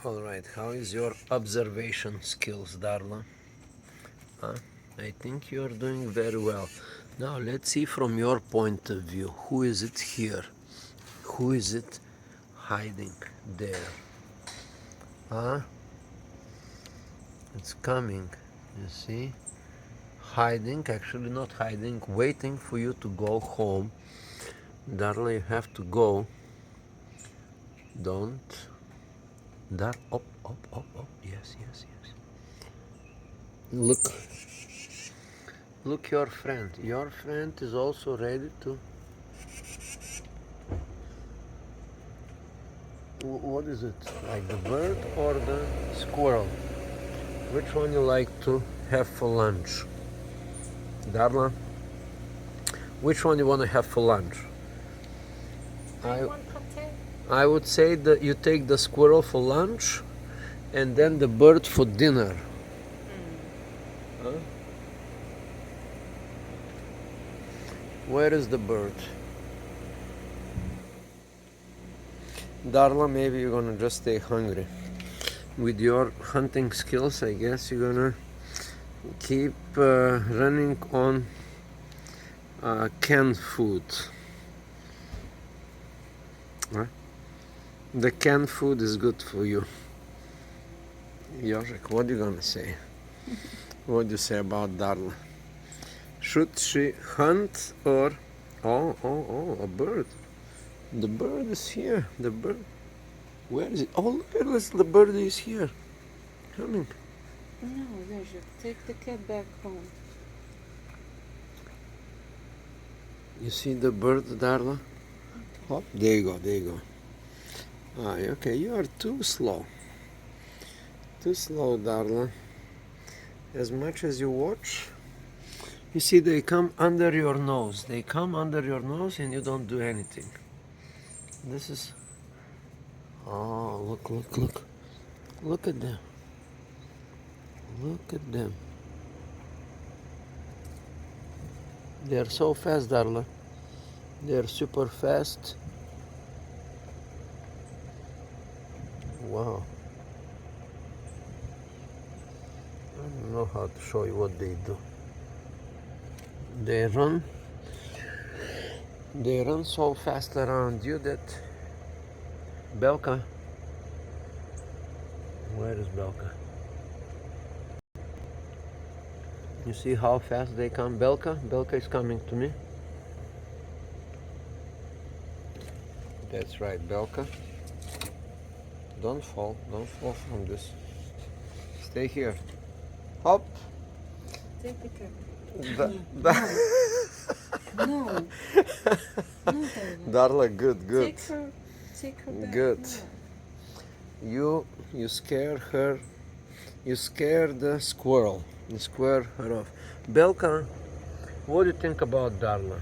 All right, how is your observation skills, Darla? Huh? I think you're doing very well. Now let's see from your point of view. Who is it here? Who is it hiding there? Huh? It's coming, you see? Hiding, actually not hiding, waiting for you to go home. Darla, you have to go. Don't. Dar, up, up, up, up. Yes, yes, yes. Look. Look, your friend. Your friend is also ready to. What is it? Like the bird or the squirrel? Which one you like to have for lunch? Darla? Which one you want to have for lunch? I would say that you take the squirrel for lunch and then the bird for dinner. Huh? Where is the bird? Darla, maybe you're gonna just stay hungry. With your hunting skills, I guess you're gonna keep running on canned food. Huh? The canned food is good for you. Jožek, what are you gonna say? What do you say about Darla? Should she hunt or... Oh, a bird. The bird is here. The bird. Where is it? Oh, look at this. The bird is here. Coming. No, Jožek, take the cat back home. You see the bird, Darla? Oh, there you go, there you go. Ah, okay, you are too slow. Too slow, Darla. As much as you watch, you see they come under your nose. They come under your nose and you don't do anything. This is... Oh, look, look, look. Look at them. Look at them. They're so fast, Darla. They're super fast. Wow. I don't know how to show you what they do. They run so fast around you that... Belka. Where is Belka? You see how fast they come? Belka? Belka is coming to me. That's right, Belka. Don't fall from this. Stay here. Hop. Take the cat. No. No. No, Darla, good. Take her back. Good. No. You scare her. You scare the squirrel. You scare her off. Belka, what do you think about Darla?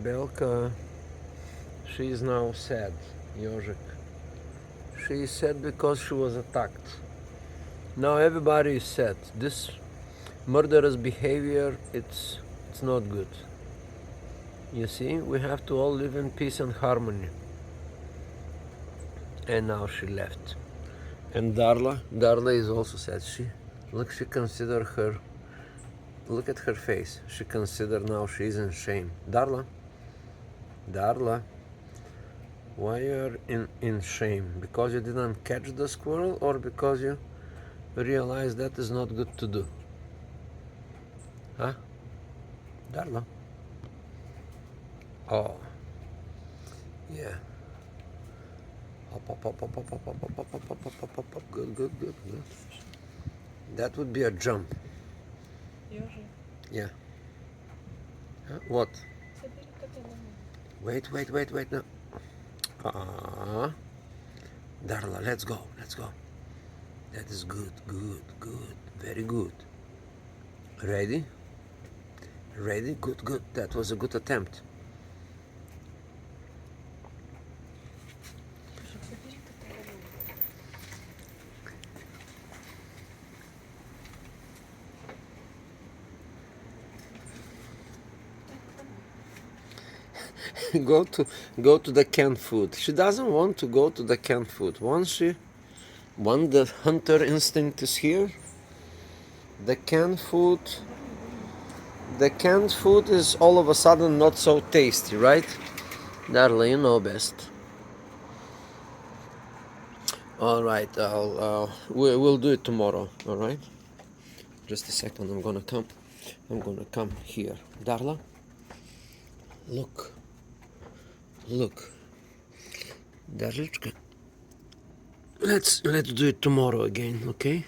Belka, she is now sad, Jožek. She is sad because she was attacked. Now everybody is sad. This murderous behavior, it's not good. You see, we have to all live in peace and harmony. And now she left. And Darla is also sad. She consider her, look at her face. She consider now she's in shame. Darla, why you're in shame? Because you didn't catch the squirrel or because you realize that is not good to do? Huh? Darla? Oh. Yeah. Up. Good. That would be a jump. Jožek. Yeah. Huh? What? Wait, no. Darla, let's go. That is good. Very good. Ready? Good. That was a good attempt. go to the canned food. She doesn't want to go to the canned food. Once the hunter instinct is here, the canned food is all of a sudden not so tasty, right? Darla, you know best. All right, we'll do it tomorrow. All right. Just a second. I'm gonna come here, Darla. Look, Darlichka. Let's do it tomorrow again, okay?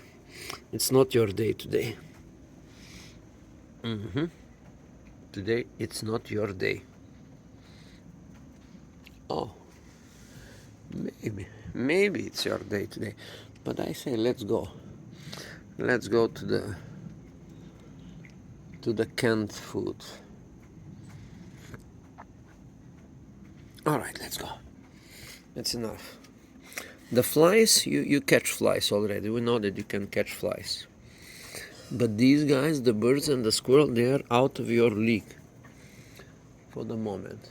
It's not your day today. Today it's not your day. Oh, maybe it's your day today, but I say let's go. Let's go to the canned food. All right, let's go. That's enough. The flies, you catch flies already. We know that you can catch flies. But these guys, the birds and the squirrel, they are out of your league for the moment.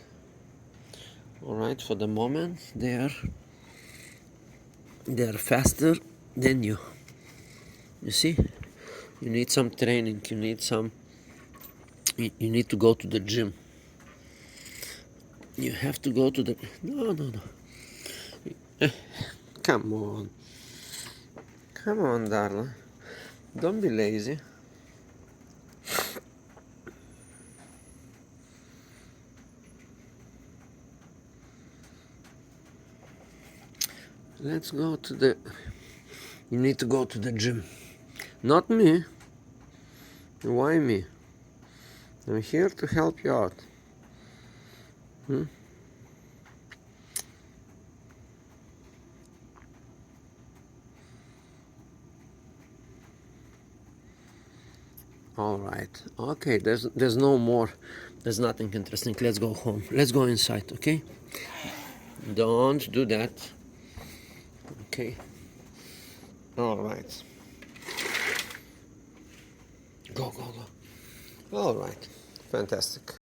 All right, for the moment, they are faster than you. You see, you need some training. You need to go to the gym. You have to go to the. No. Come on, darling. Don't be lazy. Let's go to the. You need to go to the gym. Not me. Why me? I'm here to help you out. All right. Okay. There's no more. There's nothing interesting. Let's go home. Let's go inside. Okay. Don't do that. Okay. All right. Go. All right. Fantastic.